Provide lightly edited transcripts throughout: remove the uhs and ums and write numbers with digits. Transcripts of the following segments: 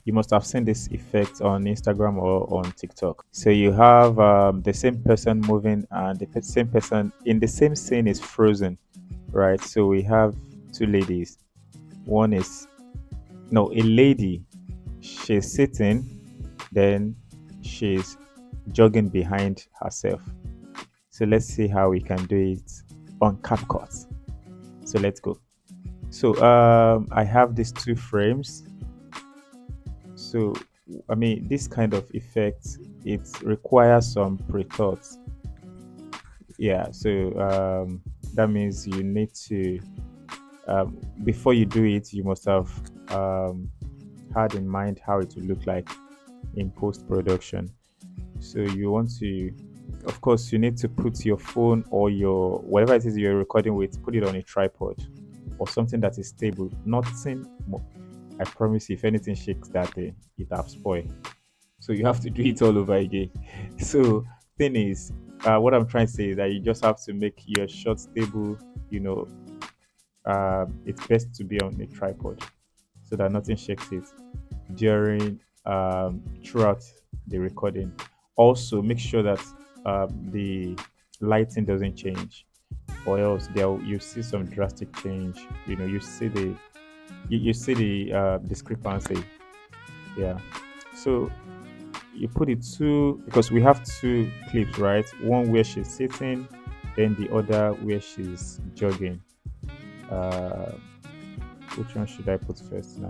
You must have seen this effect on Instagram or on TikTok. So you have the same person moving, and the same person in the same scene is frozen, right? So we have two ladies. One is no, a lady. She's sitting, then she's jogging behind herself. So let's see how we can do it on CapCut. So let's go. So I have these two frames. So I mean, this kind of effect, it requires some pre-thought. Yeah. So that means you need to before you do it, you must have um, had in mind how it will look like in post production. So you want to, of course, you need to put your phone or your whatever it is you're recording with, put it on a tripod or something that is stable. Nothing. I promise, if anything shakes that day, it have spoiled. So you have to do it all over again. So thing is, what I'm trying to say is that you just have to make your shot stable. You know, it's best to be on a tripod so that nothing shakes it during throughout the recording. Also, make sure that the lighting doesn't change, or else there you see some drastic change. You know, you see the discrepancy. Yeah. So you put it two because we have two clips, right? One where she's sitting, then the other where she's jogging. Uh, which one should I put first now?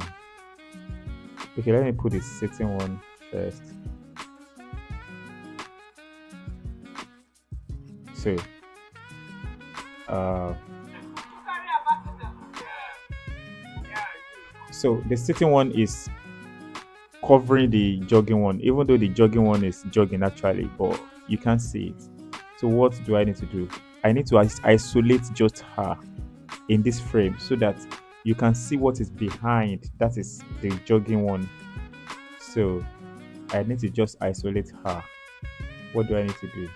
Okay, let me put the sitting one first. So, uh, so the sitting one is covering the jogging one, even though the jogging one is jogging actually, but you can't see it. So what do I need to do? I need to isolate just her in this frame so that you can see what is behind. That is the jogging one. So I need to just isolate her. What do I need to do?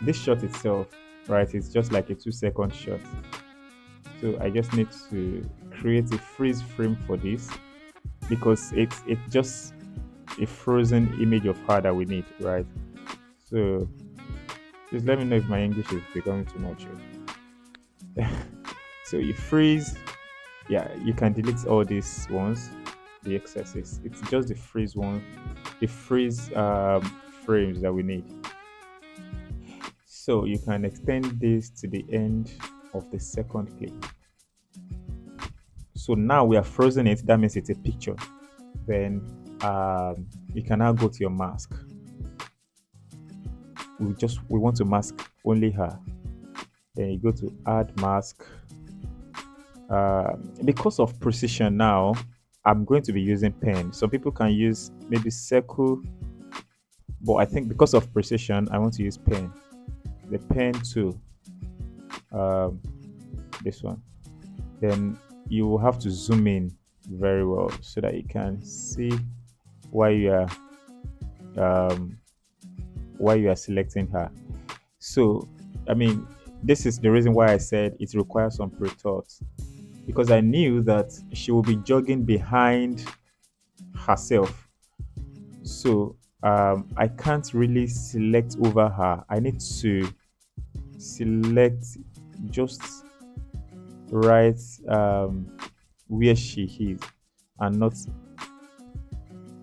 This shot itself, right? It's just like a 2 second shot. So I just need to create a freeze frame for this because it's just a frozen image of her that we need, right? So just let me know if my English is becoming too much. So you freeze, yeah, you can delete all these ones, the excesses. It's just the freeze one, the freeze frames that we need. So you can extend this to the end of the second clip. So now we are frozen it. That means it's a picture. Then you can now go to your mask. We want to mask only her. Then you go to add mask. Because of precision now, I'm going to be using pen. Some people can use maybe circle, but I think because of precision, I want to use pen. The pen tool, um, this one. Then you will have to zoom in very well so that you can see why you are um, why you are selecting her. So, I mean, this is the reason why I said it requires some pre-thought because I knew that she will be jogging behind herself. So I can't really select over her. I need to select just right where she is and not.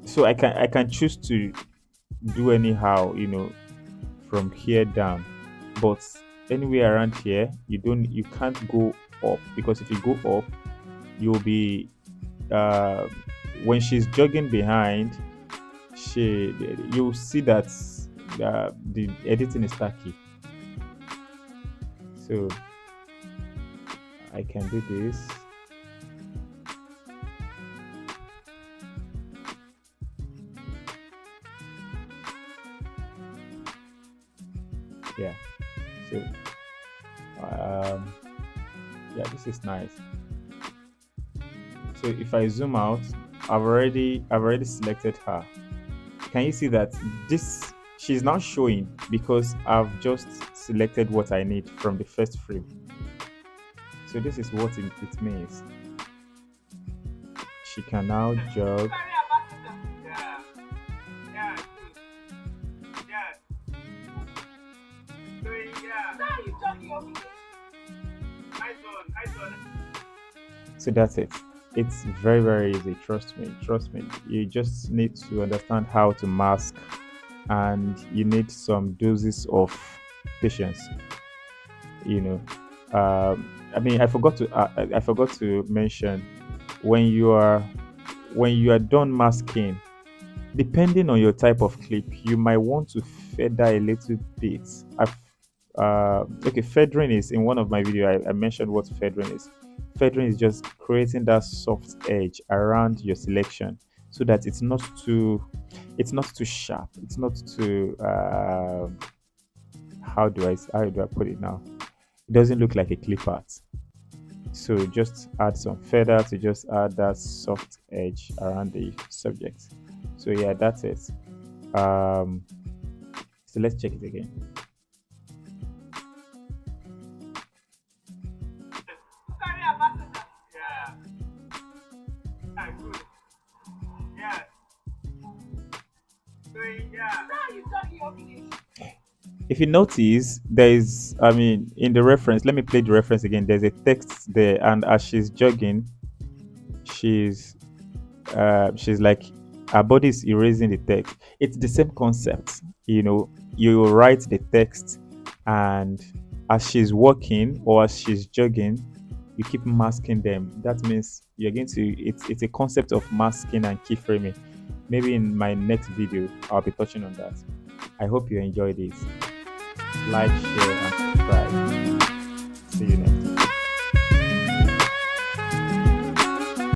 So I can choose to do anyhow, from here down. But anywhere around here, you can't go up because if you go up, you'll be uh, when she's jogging behind, she you'll see that the editing is tacky. So I can do this. Yeah. So um, yeah, this is nice. So if I zoom out, I've already selected her. Can you see that this she's now showing because I've just selected what I need from the first frame. So this is what it means. She can now jog. So that's it. It's very, very easy. Trust me. Trust me. You just need to understand how to mask, and you need some doses of patience. You know, I mean, I forgot to mention when you are when you are done masking. Depending on your type of clip, you might want to feather a little bit. Okay, feathering is in one of my video. I mentioned what feathering is. Feathering is just creating that soft edge around your selection so that it's not too sharp. It's not too how do I put it now? It doesn't look like a clip art. So just add some feather to just add that soft edge around the subject. So yeah, that's it. Um, so let's check it again. If you notice, there is, I mean, in the reference, let me play the reference again. There's a text there, and as she's jogging, she's she's like her body is erasing the text. It's the same concept. You write the text, and as she's walking or as she's jogging, you keep masking them. That means you're going to it's a concept of masking and keyframing. Maybe in my next video I'll be touching on that. I hope you enjoyed it. Like, share, and subscribe.